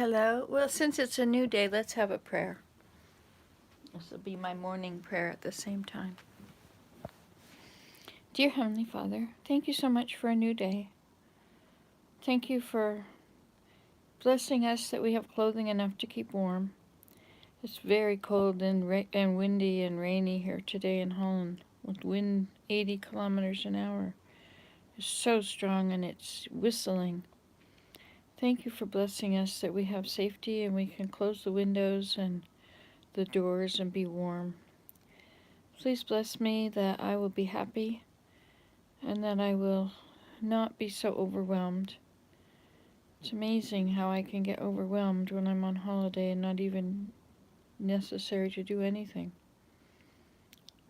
hello. Well, since it's a new day, let's have a prayer. This will be my morning prayer at the same time. Dear Heavenly Father, thank you so much for a new day. Thank you for blessing us that we have clothing enough to keep warm. It's very cold and windy and rainy here today in Holland, with wind 80 kilometers an hour. It's so strong and it's whistling. Thank you for blessing us that we have safety and we can close the windows and the doors and be warm. Please bless me that I will be happy and that I will not be so overwhelmed. It's amazing how I can get overwhelmed when I'm on holiday and not even necessary to do anything.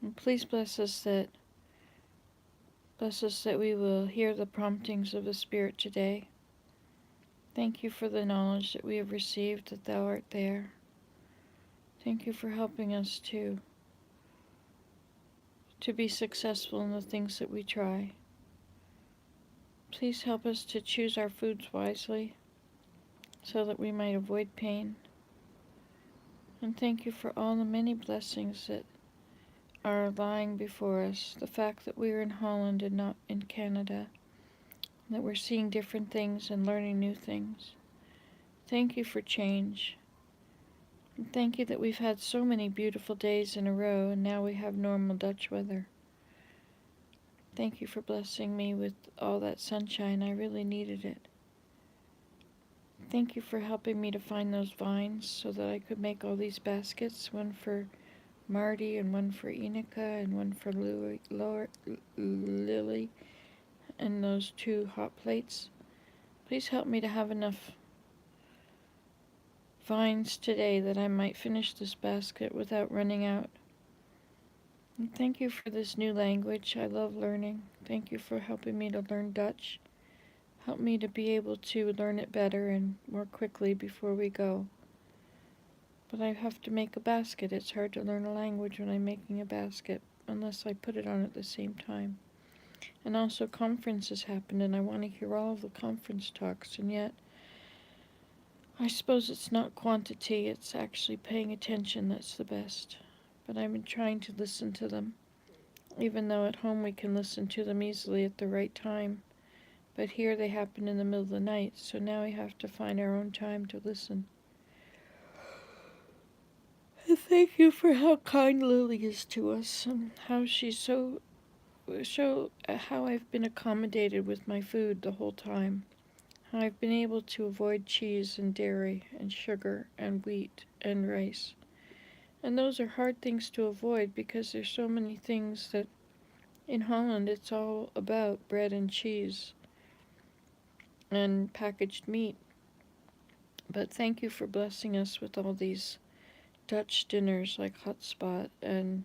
And please bless us that we will hear the promptings of the Spirit today. Thank you for the knowledge that we have received that Thou art there. Thank you for helping us to be successful in the things that we try. Please help us to choose our foods wisely so that we might avoid pain. And thank you for all the many blessings that are lying before us. The fact that we are in Holland and not in Canada, that we're seeing different things and learning new things. Thank you for change. And thank you that we've had so many beautiful days in a row and now we have normal Dutch weather. Thank you for blessing me with all that sunshine. I really needed it. Thank you for helping me to find those vines so that I could make all these baskets, one for Marty and one for Enika and one for Lily, and those 2 hot plates. Please help me to have enough vines today that I might finish this basket without running out. And thank you for this new language. I love learning. Thank you for helping me to learn Dutch. Help me to be able to learn it better and more quickly before we go. But I have to make a basket. It's hard to learn a language when I'm making a basket, unless I put it on at the same time. And also conferences happen, and I want to hear all of the conference talks, and yet I suppose it's not quantity, it's actually paying attention that's the best. But I've been trying to listen to them, even though at home we can listen to them easily at the right time. But here they happen in the middle of the night, so now we have to find our own time to listen. And thank you for how kind Lily is to us, and how she's how I've been accommodated with my food the whole time. How I've been able to avoid cheese and dairy and sugar and wheat and rice. And those are hard things to avoid because there's so many things that in Holland it's all about bread and cheese and packaged meat. But thank you for blessing us with all these Dutch dinners like hotspot and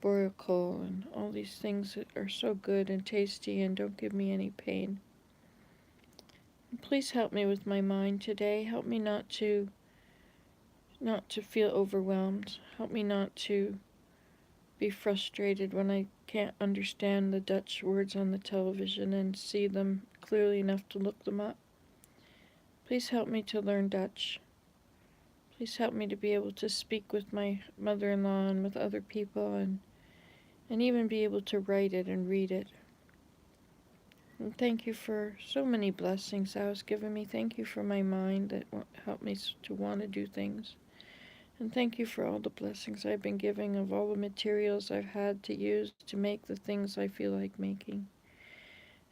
boerkool and all these things that are so good and tasty and don't give me any pain. And please help me with my mind today. Help me not to feel overwhelmed. Help me not to be frustrated when I can't understand the Dutch words on the television and see them clearly enough to look them up. Please help me to learn Dutch. Please help me to be able to speak with my mother-in-law and with other people and even be able to write it and read it. And thank you for so many blessings Thou hast given me. Thank you for my mind that helped me to want to do things. And thank you for all the blessings I've been giving of all the materials I've had to use to make the things I feel like making.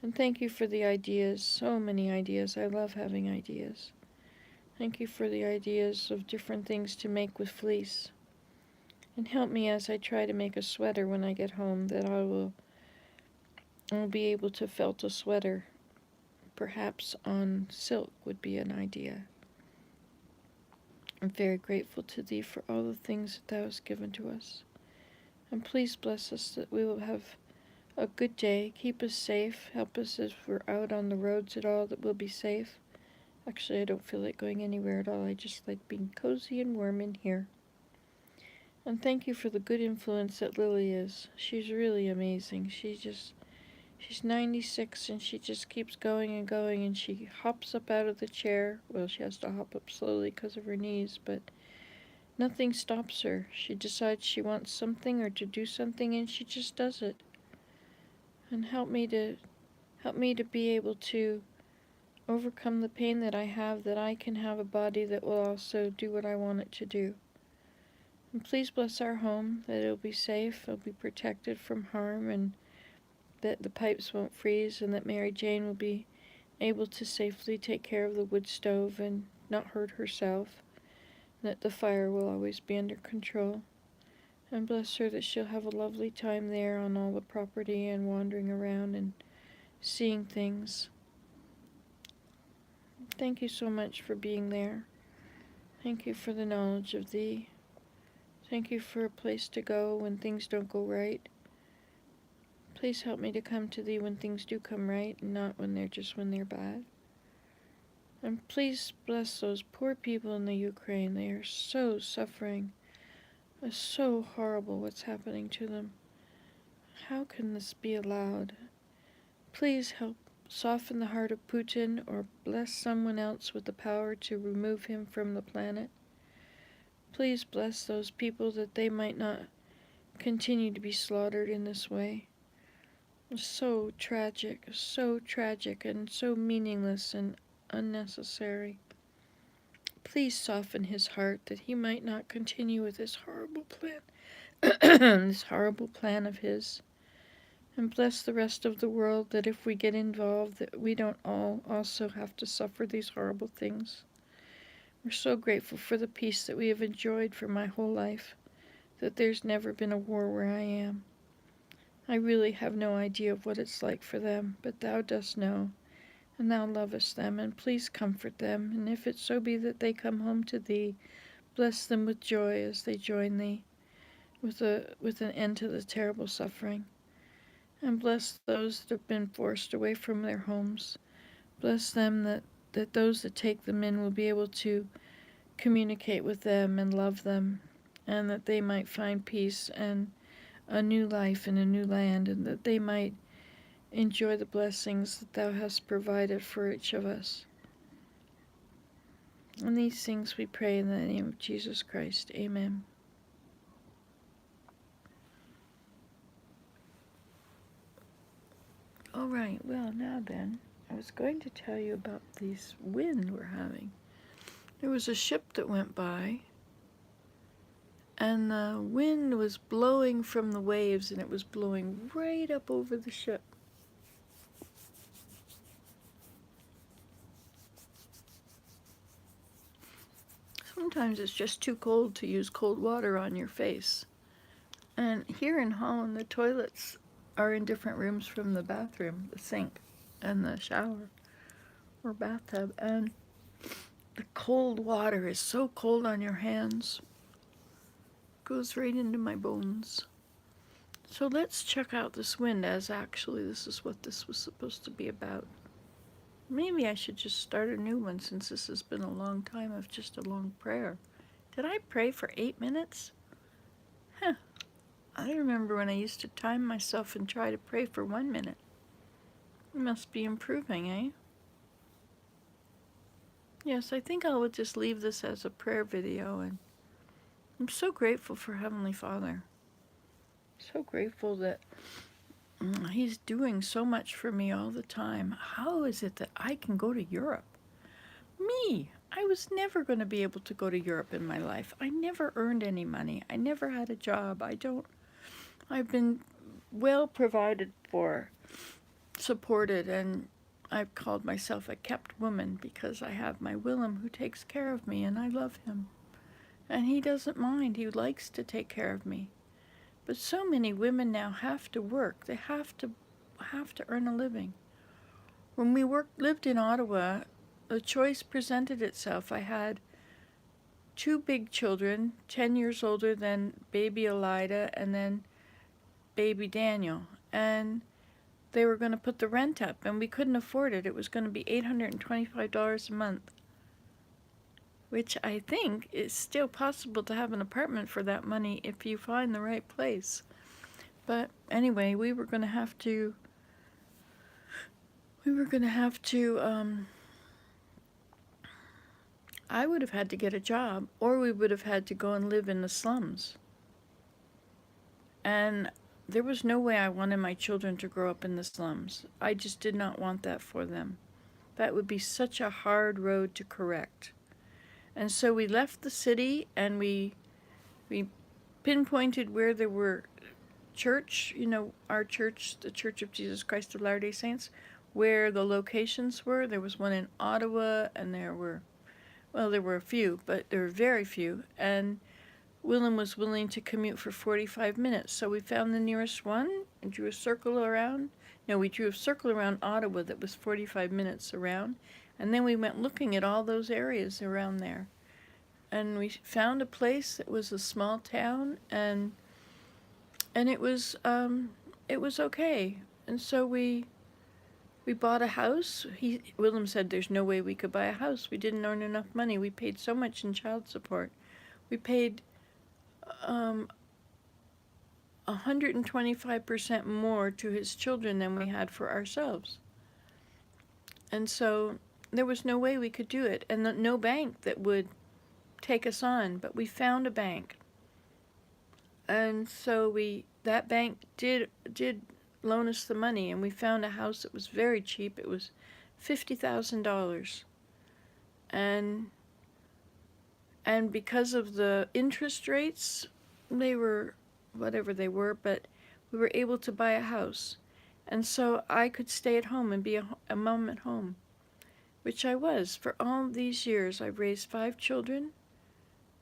And thank you for the ideas, so many ideas. I love having ideas. Thank you for the ideas of different things to make with fleece. And help me as I try to make a sweater when I get home, that I'll be able to felt a sweater. Perhaps on silk would be an idea. I'm very grateful to Thee for all the things that Thou hast given to us. And please bless us that we will have a good day. Keep us safe. Help us if we're out on the roads at all, that we'll be safe. Actually, I don't feel like going anywhere at all. I just like being cozy and warm in here. And thank you for the good influence that Lily is. She's really amazing. She's 96 and she just keeps going and going, and she hops up out of the chair. Well, she has to hop up slowly because of her knees, but nothing stops her. She decides she wants something or to do something, and she just does it. And help me to be able to overcome the pain that I have, that I can have a body that will also do what I want it to do. And please bless our home, that it'll be safe, it'll be protected from harm, and that the pipes won't freeze, and that Mary Jane will be able to safely take care of the wood stove and not hurt herself, and that the fire will always be under control. And bless her that she'll have a lovely time there on all the property and wandering around and seeing things. Thank you so much for being there. Thank you for the knowledge of Thee. Thank you for a place to go when things don't go right. Please help me to come to Thee when things do come right, and not when they're bad. And please bless those poor people in the Ukraine. They are so suffering. It's so horrible what's happening to them. How can this be allowed? Please help soften the heart of Putin, or bless someone else with the power to remove him from the planet. Please bless those people that they might not continue to be slaughtered in this way. It's so tragic, and so meaningless and unnecessary. Please soften his heart that he might not continue with this horrible plan, this horrible plan of his. And bless the rest of the world, that if we get involved, that we don't all also have to suffer these horrible things. We're so grateful for the peace that we have enjoyed for my whole life, that there's never been a war where I am. I really have no idea of what it's like for them, but Thou dost know, and Thou lovest them, and please comfort them, and if it so be that they come home to Thee, bless them with joy as they join Thee, with an end to the terrible suffering. And bless those that have been forced away from their homes. Bless them that those that take them in will be able to communicate with them and love them, and that they might find peace and a new life in a new land, and that they might enjoy the blessings that Thou hast provided for each of us. And these things we pray in the name of Jesus Christ. Amen. All right, well, now then, I was going to tell you about this wind we're having. There was a ship that went by, and the wind was blowing from the waves, and it was blowing right up over the ship. Sometimes it's just too cold to use cold water on your face. And here in Holland, the toilets are in different rooms from the bathroom, the sink, and the shower or bathtub. And the cold water is so cold on your hands. It goes right into my bones. So let's check out this wind, as actually this is what this was supposed to be about. Maybe I should just start a new one, since this has been a long time of just a long prayer. Did I pray for 8 minutes? I remember when I used to time myself and try to pray for 1 minute. It must be improving, eh? Yes, I think I will just leave this as a prayer video, and I'm so grateful for Heavenly Father. So grateful that He's doing so much for me all the time. How is it that I can go to Europe? Me! I was never going to be able to go to Europe in my life. I never earned any money. I never had a job. I've been well provided for, supported, and I've called myself a kept woman because I have my Willem who takes care of me, and I love him. And he doesn't mind. He likes to take care of me. But so many women now have to work. They have to earn a living. When we lived in Ottawa, a choice presented itself. I had 2 big children, 10 years older than baby Elida and then baby Daniel. And they were going to put the rent up, and we couldn't afford it. It was going to be $825 a month, which I think is still possible to have an apartment for that money if you find the right place. But anyway, we were going to have to we were going to have to, I would have had to get a job, or we would have had to go and live in the slums. And there was no way I wanted my children to grow up in the slums. I just did not want that for them. That would be such a hard road to correct. And so we left the city and we pinpointed where there were church, our church, the Church of Jesus Christ of Latter-day Saints, where the locations were. There was one in Ottawa, and there were a few, but there were very few. And Willem was willing to commute for 45 minutes. So we found the nearest one and drew a circle around. No, we drew a circle around Ottawa that was 45 minutes around. And then we went looking at all those areas around there. And we found a place that was a small town, and it was okay. And so we bought a house. Willem said there's no way we could buy a house. We didn't earn enough money. We paid so much in child support. We paid 125% more to his children than we had for ourselves. And so there was no way we could do it, and no bank that would take us on. But we found a bank, and so that bank did loan us the money, and we found a house that was very cheap. It was $50,000, and because of the interest rates, they were whatever they were, but we were able to buy a house. And so I could stay at home and be a mom at home, which I was. For all these years, I've raised 5 children,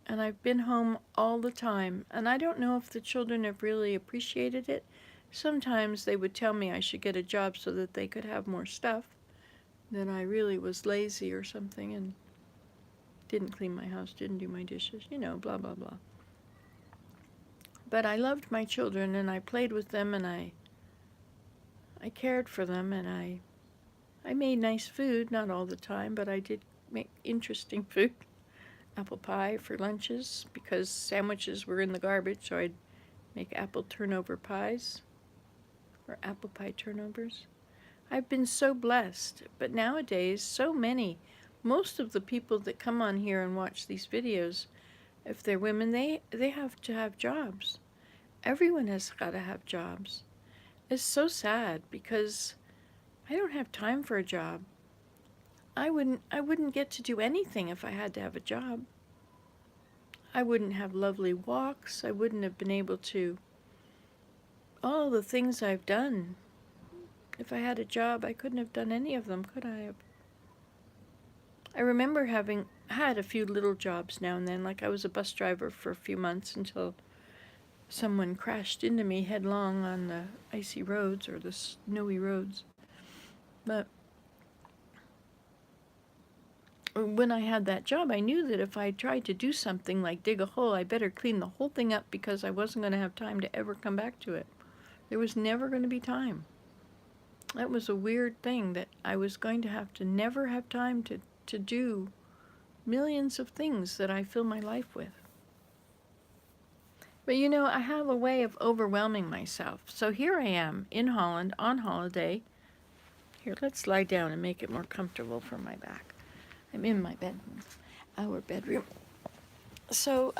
and I've been home all the time. And I don't know if the children have really appreciated it. Sometimes they would tell me I should get a job so that they could have more stuff, that I really was lazy or something and didn't clean my house, didn't do my dishes, blah, blah, blah. But I loved my children, and I played with them, and I cared for them, and I made nice food, not all the time, but I did make interesting food. Apple pie for lunches, because sandwiches were in the garbage, so I'd make apple turnover pies, or apple pie turnovers. I've been so blessed, but nowadays, most of the people that come on here and watch these videos, if they're women, they have to have jobs. Everyone has got to have jobs. It's so sad, because I don't have time for a job. I wouldn't get to do anything if I had to have a job. I wouldn't have lovely walks. I wouldn't have been able to all the things I've done. If I had a job, I couldn't have done any of them, could I have? I remember having had a few little jobs now and then, like I was a bus driver for a few months until someone crashed into me headlong on the icy roads or the snowy roads. But when I had that job, I knew that if I tried to do something like dig a hole, I better clean the whole thing up, because I wasn't going to have time to ever come back to it. There was never going to be time. That was a weird thing, that I was going to have to never have time to do millions of things that I fill my life with. But I have a way of overwhelming myself. So here I am in Holland on holiday. Here, let's lie down and make it more comfortable for my back. I'm in my bedroom, our bedroom. So,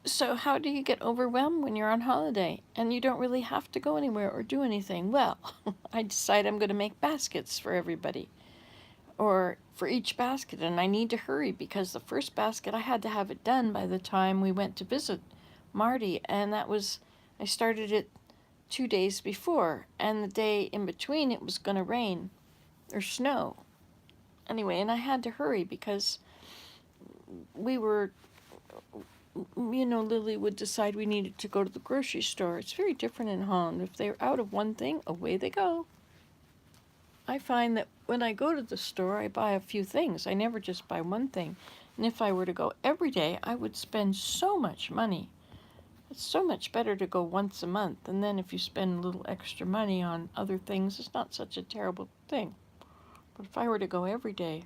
So how do you get overwhelmed when you're on holiday and you don't really have to go anywhere or do anything? Well, I decide I'm going to make baskets for everybody, or for each basket, and I need to hurry, because the first basket, I had to have it done by the time we went to visit Marty, and I started it 2 days before, and the day in between it was going to rain or snow. Anyway, and I had to hurry because Lily would decide we needed to go to the grocery store. It's very different in Holland. If they're out of one thing, away they go. I find that when I go to the store, I buy a few things. I never just buy one thing. And if I were to go every day, I would spend so much money. It's so much better to go once a month, and then if you spend a little extra money on other things, it's not such a terrible thing. But if I were to go every day,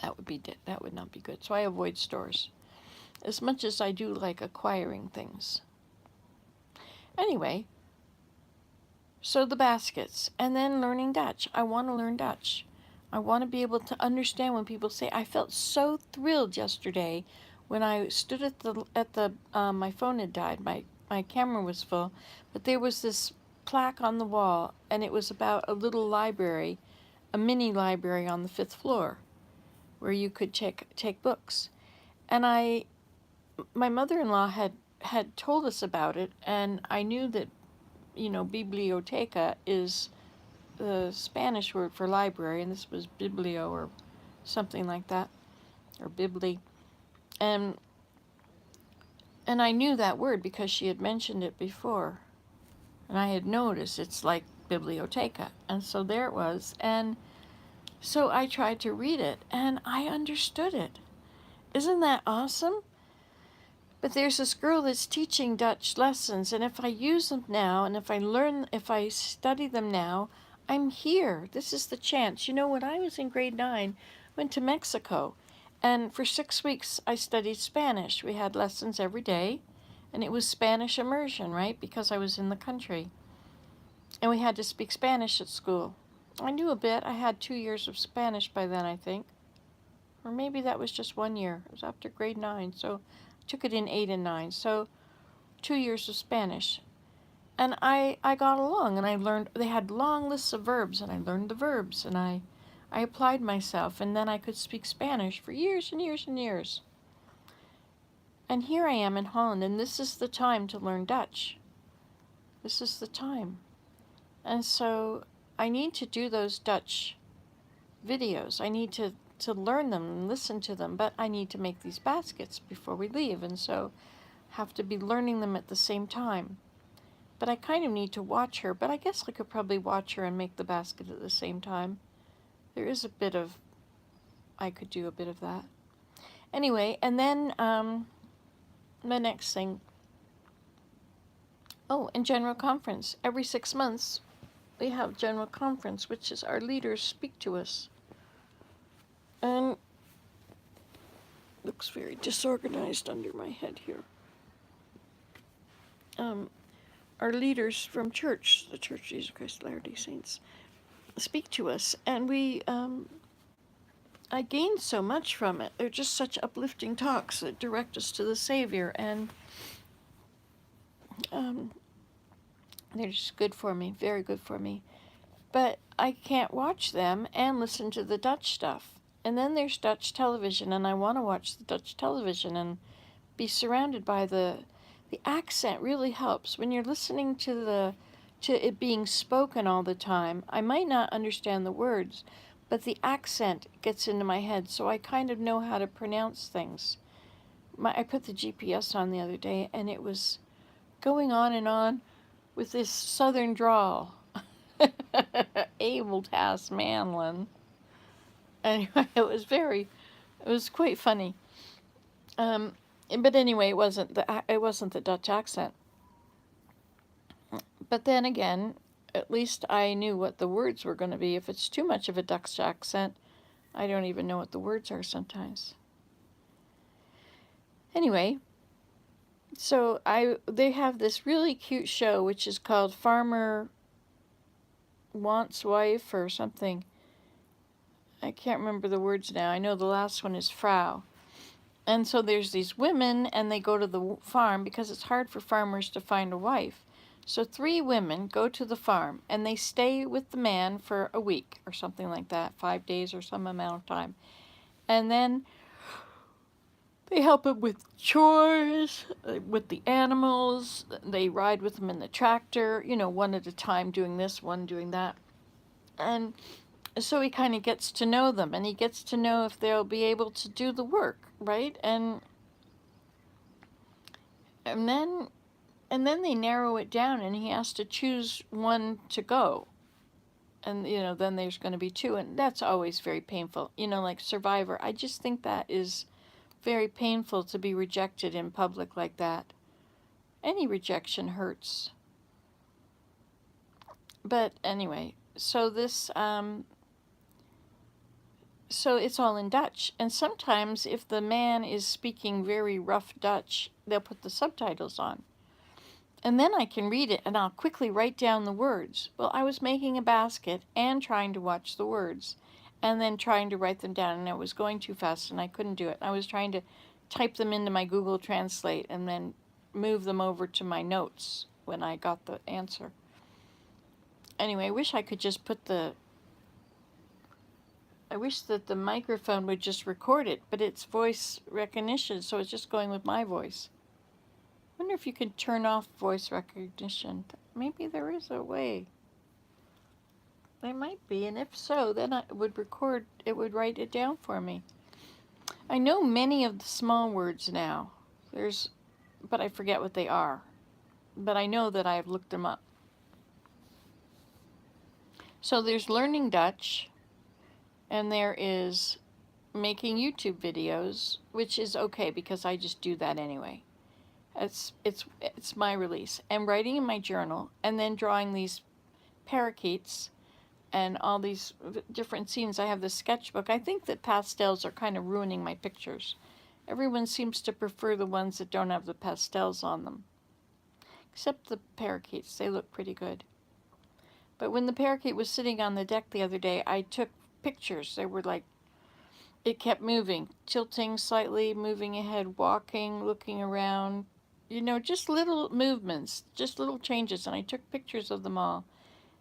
that would not be good. So I avoid stores. As much as I do like acquiring things, Anyway, so the baskets, and then learning Dutch. I want to learn Dutch. I want to be able to understand when people say. I felt so thrilled yesterday when I stood at the my phone had died. My camera was full, but there was this plaque on the wall, and it was about a little library, a mini library on the 5th floor, where you could take books. And my mother-in-law had told us about it, and I knew that, biblioteca is the Spanish word for library, and this was biblio or something like that, or bibli. And I knew that word because she had mentioned it before. And I had noticed it's like biblioteca. And so there it was. And so I tried to read it, and I understood it. Isn't that awesome? But there's this girl that's teaching Dutch lessons, and if I use them now, and if I study them now, I'm here. This is the chance. When I was in grade 9, I went to Mexico, and for 6 weeks I studied Spanish. We had lessons every day, and it was Spanish immersion, right? Because I was in the country. And we had to speak Spanish at school. I knew a bit. I had 2 years of Spanish by then, I think. Or maybe that was just 1 year. It was after grade 9, so I took it in 8 and 9. So 2 years of Spanish. And I got along, and I learned. They had long lists of verbs, and I learned the verbs, and I applied myself, and then I could speak Spanish for years and years and years. And here I am in Holland, and this is the time to learn Dutch. This is the time. And so I need to do those Dutch videos. I need to learn them and listen to them, but I need to make these baskets before we leave, and so have to be learning them at the same time. But I kind of need to watch her, but I guess I could probably watch her and make the basket at the same time. There is I could do a bit of that. Anyway, and then the next thing, and general conference. Every 6 months, we have general conference, which is our leaders speak to us. And looks very disorganized under my head here. Our leaders from church, the Church of Jesus Christ of Latter-day Saints, speak to us, and I gained so much from it. They're just such uplifting talks that direct us to the Savior, and they're just good for me, very good for me. But I can't watch them and listen to the Dutch stuff. And then there's Dutch television, and I want to watch the Dutch television and be surrounded by the accent really helps. When you're listening to it being spoken all the time, I might not understand the words, but the accent gets into my head, so I kind of know how to pronounce things. I put the GPS on the other day, and it was going on and on with this southern drawl. Abel Tasmanlin. Anyway, it was quite funny. But anyway, it wasn't the Dutch accent. But then again, at least I knew what the words were going to be. If it's too much of a Dutch accent, I don't even know what the words are sometimes. Anyway, so they have this really cute show which is called Farmer Wants Wife or something. I can't remember the words now. I know the last one is Frau. And so there's these women, and they go to the farm because it's hard for farmers to find a wife. So 3 women go to the farm, and they stay with the man for a week or something like that, 5 days or some amount of time. And then they help him with chores, with the animals. They ride with him in the tractor, one at a time, doing this, one doing that. And so he kind of gets to know them, and he gets to know if they'll be able to do the work, right? And then they narrow it down, and he has to choose one to go. And, then there's going to be 2, and that's always very painful. Like Survivor, I just think that is very painful to be rejected in public like that. Any rejection hurts. But anyway, so this, so it's all in Dutch. And sometimes if the man is speaking very rough Dutch, they'll put the subtitles on. And then I can read it and I'll quickly write down the words. Well, I was making a basket and trying to watch the words and then trying to write them down, and it was going too fast and I couldn't do it. I was trying to type them into my Google Translate and then move them over to my notes when I got the answer. Anyway, I wish I could just put I wish that the microphone would just record it, but it's voice recognition, so it's just going with my voice. I wonder if you can turn off voice recognition. Maybe there is a way. There might be, and if so, then it would write it down for me. I know many of the small words now. But I forget what they are. But I know that I've looked them up. So there's learning Dutch, and there is making YouTube videos, which is okay because I just do that anyway. It's my release. And writing in my journal, and then drawing these parakeets and all these different scenes. I have this sketchbook. I think that pastels are kind of ruining my pictures. Everyone seems to prefer the ones that don't have the pastels on them. Except the parakeets. They look pretty good. But when the parakeet was sitting on the deck the other day, I took pictures. They were like, it kept moving, tilting slightly, moving ahead, walking, looking around. You know, just little movements, just little changes. And I took pictures of them all.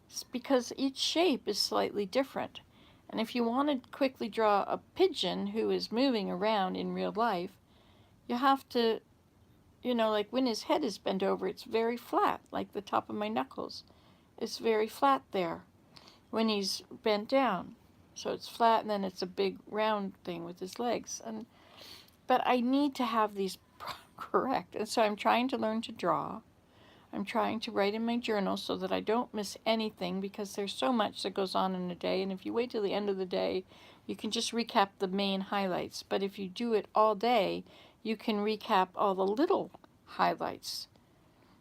It's because each shape is slightly different. And if you want to quickly draw a pigeon who is moving around in real life, you have to, you know, like when his head is bent over, it's very flat, like the top of my knuckles. It's very flat there when he's bent down. So it's flat, and then it's a big round thing with his legs. But I need to have these correct. And so I'm trying to learn to draw. I'm trying to write in my journal so that I don't miss anything, because there's so much that goes on in a day. And if you wait till the end of the day, you can just recap the main highlights. But if you do it all day, you can recap all the little highlights.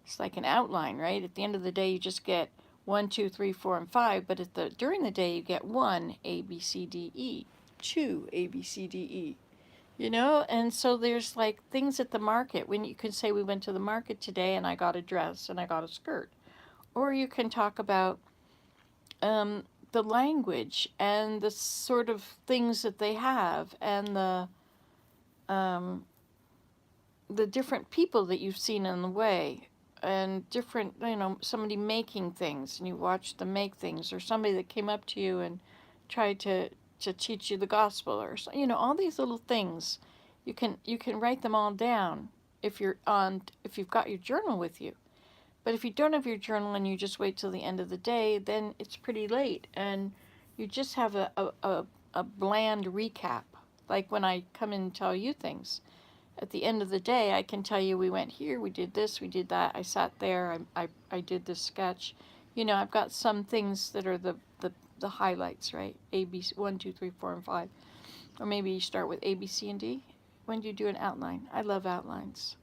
It's like an outline, right? At the end of the day, you just get 1, 2, 3, 4, and 5. But during the day, you get 1, A, B, C, D, E, 2, A, B, C, D, E. You know, and so there's like things at the market when you can say we went to the market today and I got a dress and I got a skirt. Or you can talk about the language and the sort of things that they have, and the different people that you've seen on the way, and different, you know, somebody making things and you watch them make things, or somebody that came up to you and tried to teach you the gospel, or, you know, all these little things. You can write them all down if you've got your journal with you. But if you don't have your journal and you just wait till the end of the day, then it's pretty late and you just have a bland recap. Like when I come in and tell you things, at the end of the day, I can tell you we went here, we did this, we did that, I sat there, I did this sketch. You know, I've got some things that are the highlights, right? A, B, 1, 2, 3, 4, and 5. Or maybe you start with A, B, C, and D. When do you do an outline? I love outlines.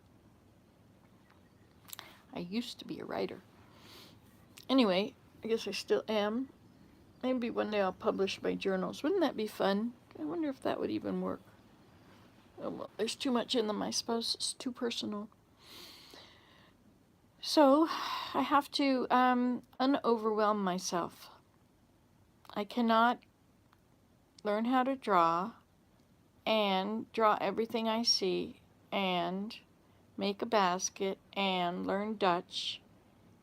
I used to be a writer. Anyway, I guess I still am. Maybe one day I'll publish my journals. Wouldn't that be fun? I wonder if that would even work. Oh, well, there's too much in them, I suppose. It's too personal. So I have to unoverwhelm myself. I cannot learn how to draw and draw everything I see and make a basket and learn Dutch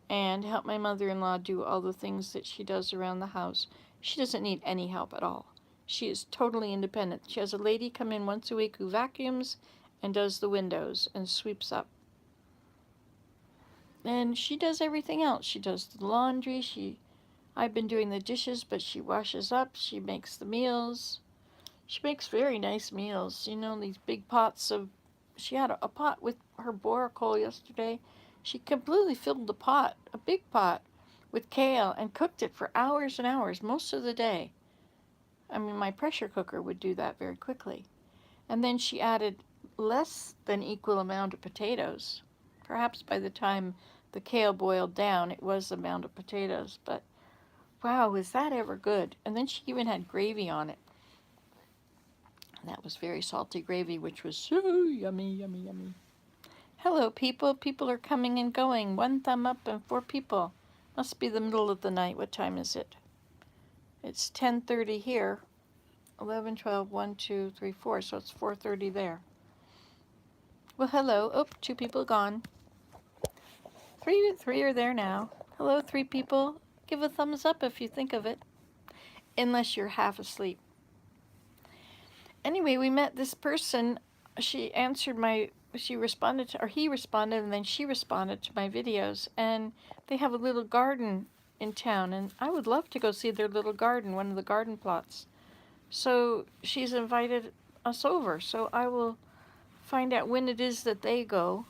and help my mother-in-law do all the things that she does around the house. She doesn't need any help at all. She is totally independent. She has a lady come in once a week who vacuums and does the windows and sweeps up. And she does everything else. She does the laundry. I've been doing the dishes, but she washes up. She makes the meals. She makes very nice meals. You know, these big pots of... She had a pot with her boracoal yesterday. She completely filled the pot, a big pot, with kale and cooked it for hours and hours, most of the day. I mean, my pressure cooker would do that very quickly. And then she added less than equal amount of potatoes. Perhaps by the time the kale boiled down, it was the amount of potatoes. But wow, was that ever good? And then she even had gravy on it. And that was very salty gravy, which was so yummy, yummy, yummy. Hello, people. People are coming and going. 1 thumb up and 4 people. Must be the middle of the night. What time is it? It's 10:30 here. 11, 12, 1, 2, 3, 4. So it's 4:30 there. Well, hello. Oh, 2 people gone. Three are there now. Hello, 3 people. Give a thumbs up if you think of it. Unless you're half asleep. Anyway, we met this person. She responded to, or he responded, and then she responded to my videos. And they have a little garden in town, and I would love to go see their little garden, one of the garden plots. So she's invited us over. So I will find out when it is that they go.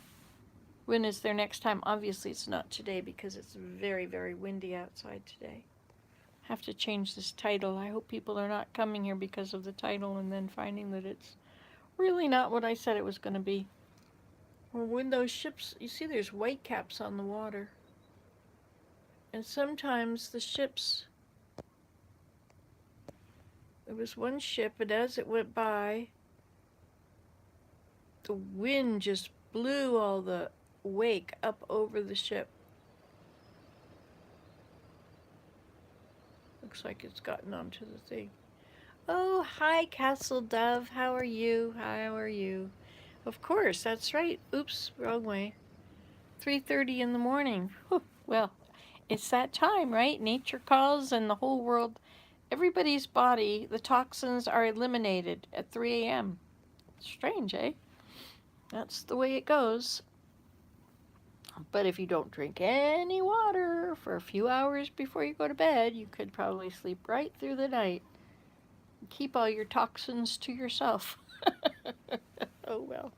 When is their next time? Obviously, it's not today because it's very, very windy outside today. Have to change this title. I hope people are not coming here because of the title and then finding that it's really not what I said it was going to be. Well, when those ships, you see there's white caps on the water. And sometimes the ships, there was one ship, and as it went by, the wind just blew all the wake up over the ship. Looks like it's gotten onto the thing. Oh, hi, Castle Dove. How are you? How are you? Of course, that's right. Oops, wrong way. 3:30 in the morning. Whew. Well, it's that time, right? Nature calls and the whole world, everybody's body, the toxins are eliminated at 3 a.m. Strange, eh? That's the way it goes. But if you don't drink any water for a few hours before you go to bed, you could probably sleep right through the night. Keep all your toxins to yourself. Oh, well.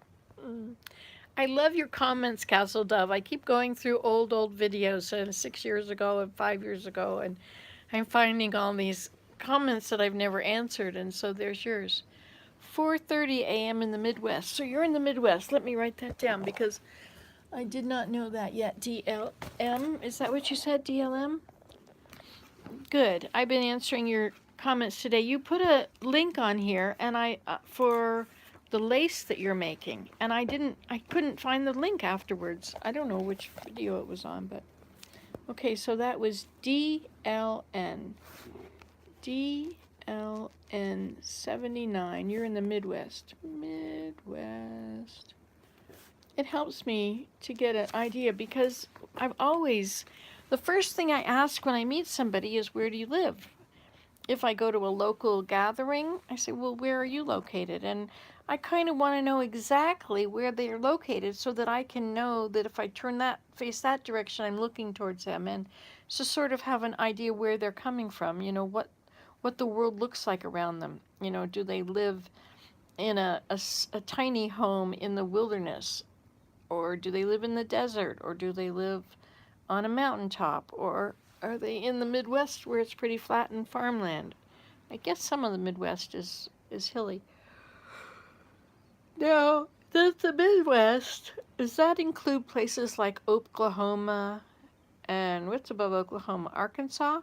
I love your comments, Castle Dove. I keep going through old videos, 6 years ago and 5 years ago, and I'm finding all these comments that I've never answered, and so there's yours. 4:30 a.m. in the Midwest. So you're in the Midwest. Let me write that down because I did not know that yet. DLM, is that what you said, DLM? Good. I've been answering your comments today. You put a link on here, and for the lace that you're making, and I couldn't find the link afterwards. I don't know which video it was on, but okay, so that was DLN 79. You're in the Midwest. It helps me to get an idea because the first thing I ask when I meet somebody is, where do you live? If I go to a local gathering, I say, well, where are you located? And I kind of want to know exactly where they are located so that I can know that if I face that direction, I'm looking towards them, and to sort of have an idea where they're coming from, what the world looks like around them. Do they live in a tiny home in the wilderness? Or do they live in the desert? Or do they live on a mountaintop? Or are they in the Midwest where it's pretty flat and farmland? I guess some of the Midwest is hilly. Now, does the Midwest, does that include places like Oklahoma? And what's above Oklahoma? Arkansas?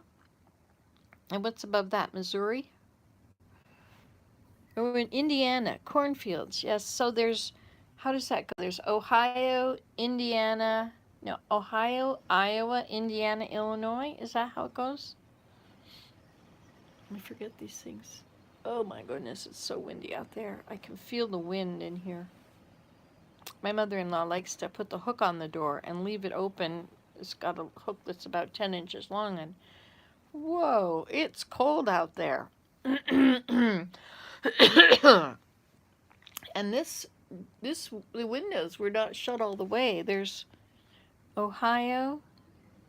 And what's above that? Missouri? Or in Indiana, cornfields. Yes, so how does that go? There's Ohio, Iowa, Indiana, Illinois. Is that how it goes? I forget these things. Oh my goodness, it's so windy out there. I can feel the wind in here. My mother-in-law likes to put the hook on the door and leave it open. It's got a hook that's about 10 inches long, and whoa, it's cold out there. And the windows were not shut all the way. There's Ohio,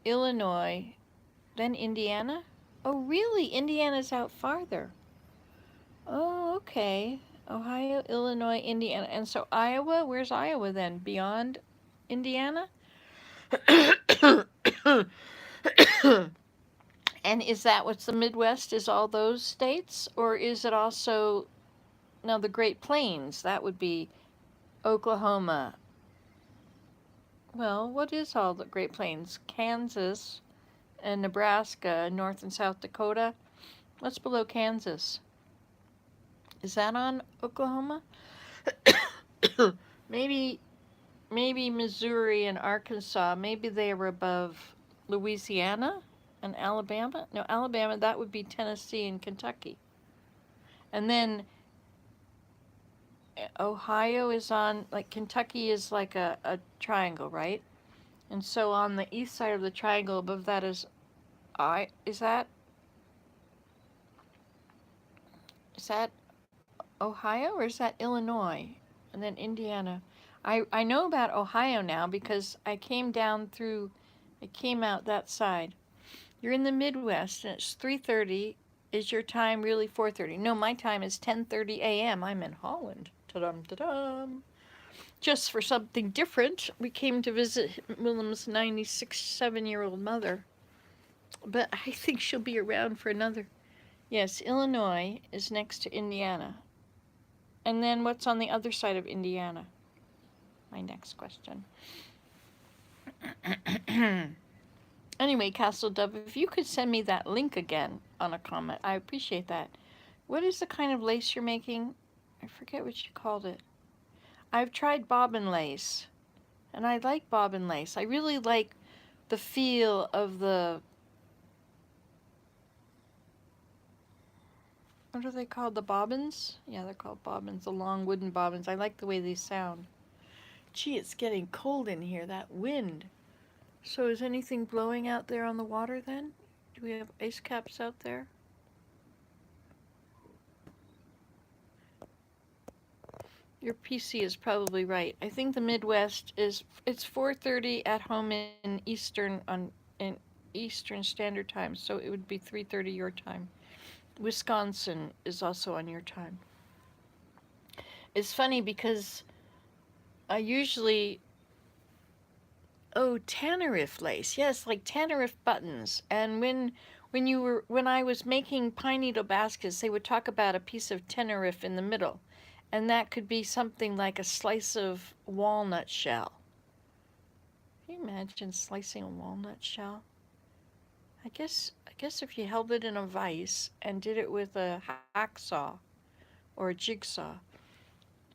Illinois, then Indiana. Oh, really? Indiana's out farther. Oh, okay. Ohio, Illinois, Indiana. And so Iowa, where's Iowa then? Beyond Indiana? And is that what's the Midwest? Is all those states? Or is it also, now the Great Plains? That would be Oklahoma. Well, what is all the Great Plains? Kansas and Nebraska, North and South Dakota. What's below Kansas? Is that on Oklahoma? Maybe maybe Missouri and Arkansas, maybe they are above Louisiana and Alabama. No, Alabama, that would be Tennessee and Kentucky. And then Ohio is on, like, Kentucky is like a triangle, right? And so on the east side of the triangle above that is that Ohio or is that Illinois? And then Indiana. I know about Ohio now because I came out that side. You're in the Midwest and it's 3:30. Is your time really 4:30? No, my time is 10:30 a.m. I'm in Holland. Ta-dum, ta-dum. Just for something different, we came to visit Willem's 96, 7-year-old mother. But I think she'll be around for another. Yes, Illinois is next to Indiana. And then what's on the other side of Indiana? My next question. Anyway, Castle Dove, if you could send me that link again on a comment, I appreciate that. What is the kind of lace you're making? I forget what you called it. I've tried bobbin lace, and I like bobbin lace. I really like the feel of the, what are they called? The bobbins? Yeah, they're called bobbins, the long wooden bobbins. I like the way they sound. Gee, it's getting cold in here, that wind. So is anything blowing out there on the water then? Do we have ice caps out there? Your PC is probably right. I think the Midwest it's 4:30 at home in Eastern Standard Time, so it would be 3:30 your time. Wisconsin is also on your time. It's funny because I usually Tanariff lace. Yes, like Tanariff buttons. And when I was making pine needle baskets, they would talk about a piece of Tanariff in the middle. And that could be something like a slice of walnut shell. Can you imagine slicing a walnut shell? I guess if you held it in a vise and did it with a hacksaw or a jigsaw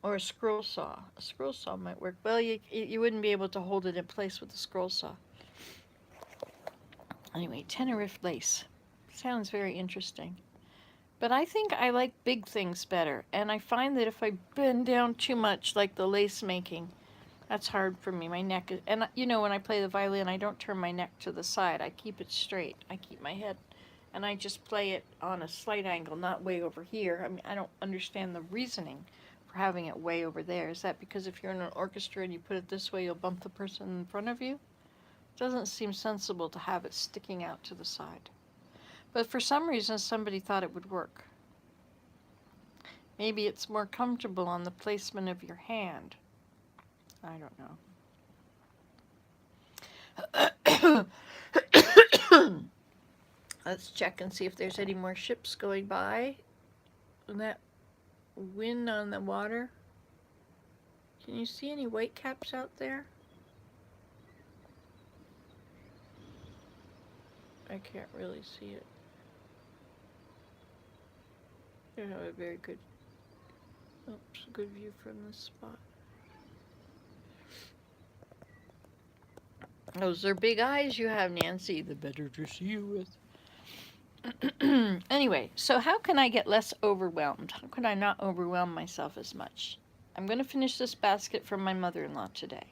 or a scroll saw. A scroll saw might work. Well, you wouldn't be able to hold it in place with a scroll saw. Anyway, Tenerife lace. Sounds very interesting. But I think I like big things better, and I find that if I bend down too much, like the lace making, that's hard for me. My neck is, and you know, when I play the violin, I don't turn my neck to the side. I keep it straight. I keep my head, and I just play it on a slight angle, not way over here. I mean, I don't understand the reasoning for having it way over there. Is that because if you're in an orchestra and you put it this way, you'll bump the person in front of you? It doesn't seem sensible to have it sticking out to the side. But for some reason, somebody thought it would work. Maybe it's more comfortable on the placement of your hand. I don't know. Let's check and see if there's any more ships going by. And that wind on the water. Can you see any white caps out there? I can't really see it. You have a very good, good view from this spot. Those are big eyes you have, Nancy. The better to see you with. Anyway, so how can I get less overwhelmed? How can I not overwhelm myself as much? I'm going to finish this basket from my mother-in-law today.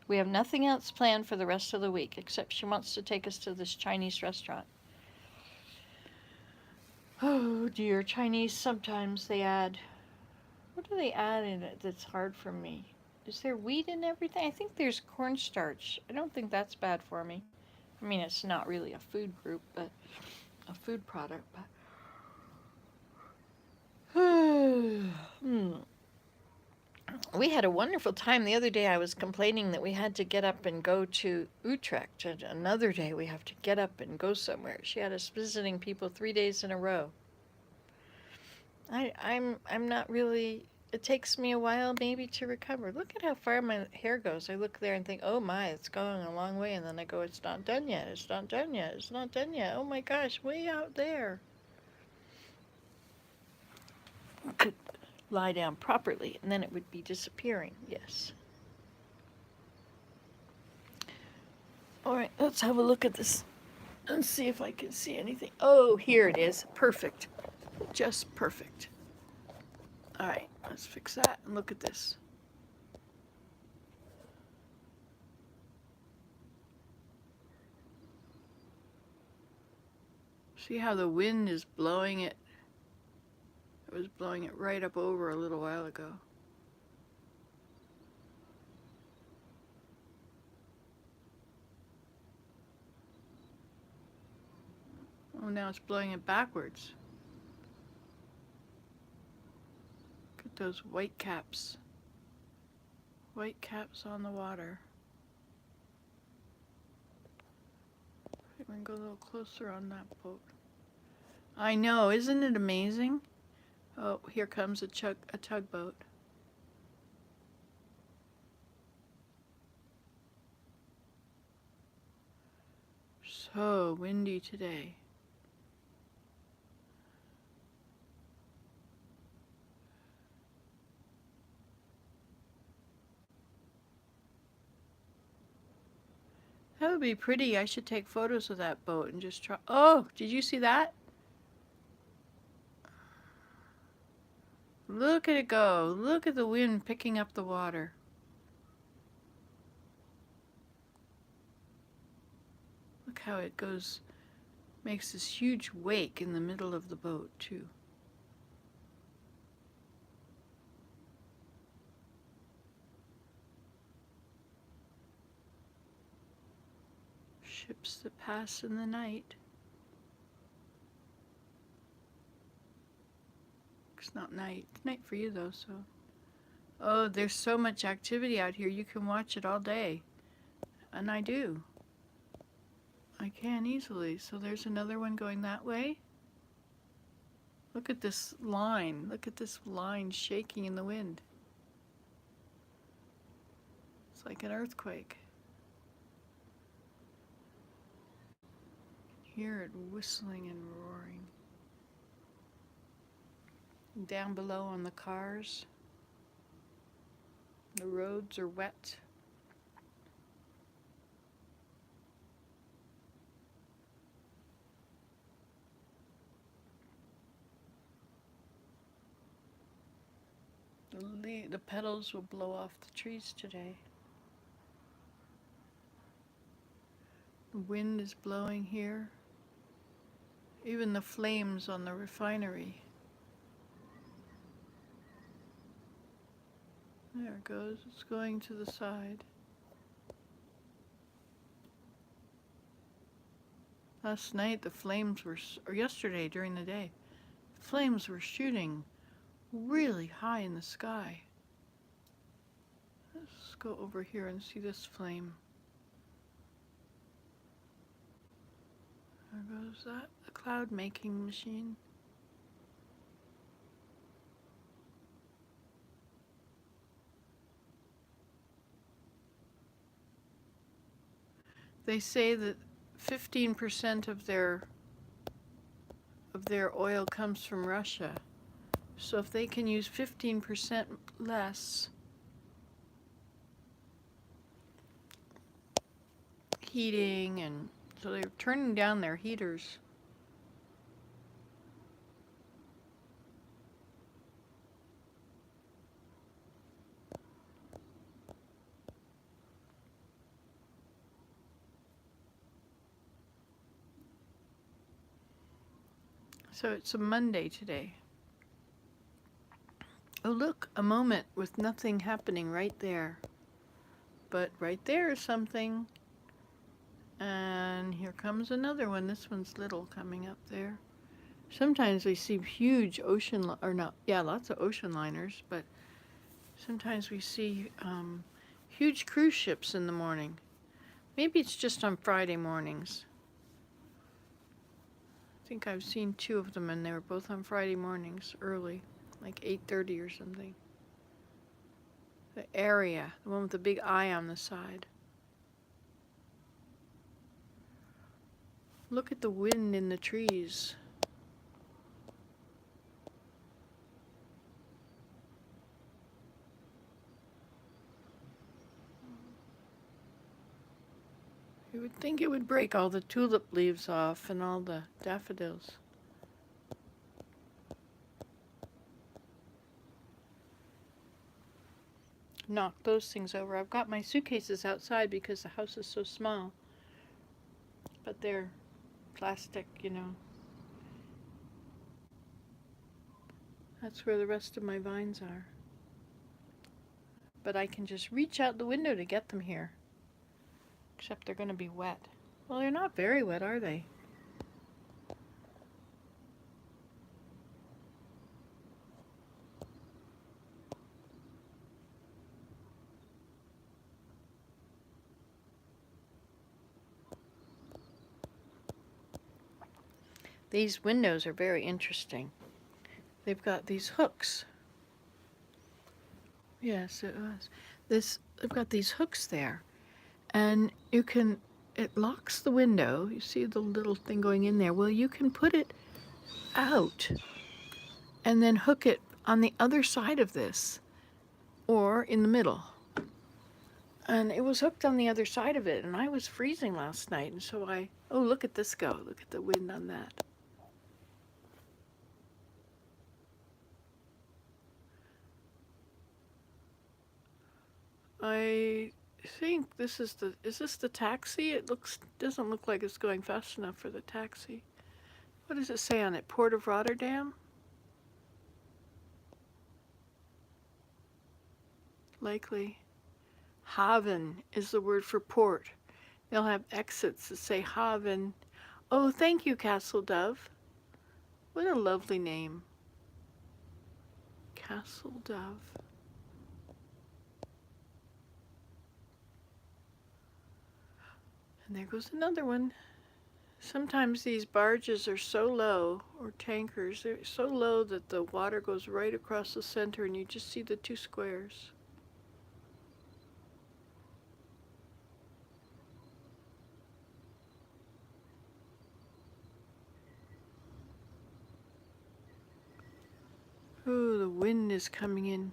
We have nothing else planned for the rest of the week, except she wants to take us to this Chinese restaurant. Oh dear, Chinese, sometimes they add, what do they add in it that's hard for me? Is there wheat in everything? I think there's cornstarch. I don't think that's bad for me. I mean, it's not really a food group, but a food product. But we had a wonderful time. The other day I was complaining that we had to get up and go to Utrecht, and another day we have to get up and go somewhere. She had us visiting people 3 days in a row. I'm not really, it takes me a while maybe to recover. Look at how far my hair goes. I look there and think, oh my, it's going a long way, and then I go, it's not done yet, it's not done yet, it's not done yet. Oh my gosh, way out there. Could lie down properly and then it would be disappearing. Yes. Alright, let's have a look at this and see if I can see anything. Oh, here it is. Perfect. Just perfect. Alright, let's fix that and look at this. See how the wind is blowing it? It was blowing it right up over a little while ago. Oh, now it's blowing it backwards. Look at those white caps. White caps on the water. I'm gonna go a little closer on that boat. I know, isn't it amazing? Oh, here comes a tugboat. So windy today. That would be pretty. I should take photos of that boat and just try. Oh, did you see that? Look at it go. Look at the wind picking up the water. Look how it goes, makes this huge wake in the middle of the boat, too. Ships that pass in the night. It's not night. It's night for you, though, so. Oh, there's so much activity out here. You can watch it all day. And I do. I can easily. So there's another one going that way. Look at this line. Look at this line shaking in the wind. It's like an earthquake. Hear it whistling and roaring. Down below on the cars, the roads are wet. The petals will blow off the trees today. The wind is blowing here. Even the flames on the refinery. There it goes. It's going to the side. Last night the flames were, or yesterday during the day, flames were shooting really high in the sky. Let's go over here and see this flame. There goes that, the cloud making machine. They say that 15% of their oil comes from Russia. So if they can use 15% less heating, and so they're turning down their heaters. So it's a Monday today. Oh look, a moment with nothing happening right there. But right there is something. And here comes another one. This one's little coming up there. Sometimes we see huge ocean, lots of ocean liners, but sometimes we see huge cruise ships in the morning. Maybe it's just on Friday mornings. I think I've seen two of them, and they were both on Friday mornings, early, like 8:30 or something. The area, the one with the big eye on the side. Look at the wind in the trees. You would think it would break all the tulip leaves off and all the daffodils. Knock those things over. I've got my suitcases outside because the house is so small. But they're plastic, you know. That's where the rest of my vines are. But I can just reach out the window to get them here. Except they're going to be wet. Well, they're not very wet, are they? These windows are very interesting. They've got these hooks. Yes, it was. They've got these hooks there. And it locks the window. You see the little thing going in there. Well, you can put it out and then hook it on the other side of this or in the middle. And it was hooked on the other side of it, and I was freezing last night, and so oh, look at this go. Look at the wind on that. I think this is this the taxi? It doesn't look like it's going fast enough for the taxi. What does it say on it? Port of Rotterdam? Likely. Haven is the word for port. They'll have exits that say Haven. Oh, thank you, Castle Dove. What a lovely name. Castle Dove. And there goes another one. Sometimes these barges are so low, or tankers, they're so low that the water goes right across the center and you just see the two squares. Ooh, the wind is coming in.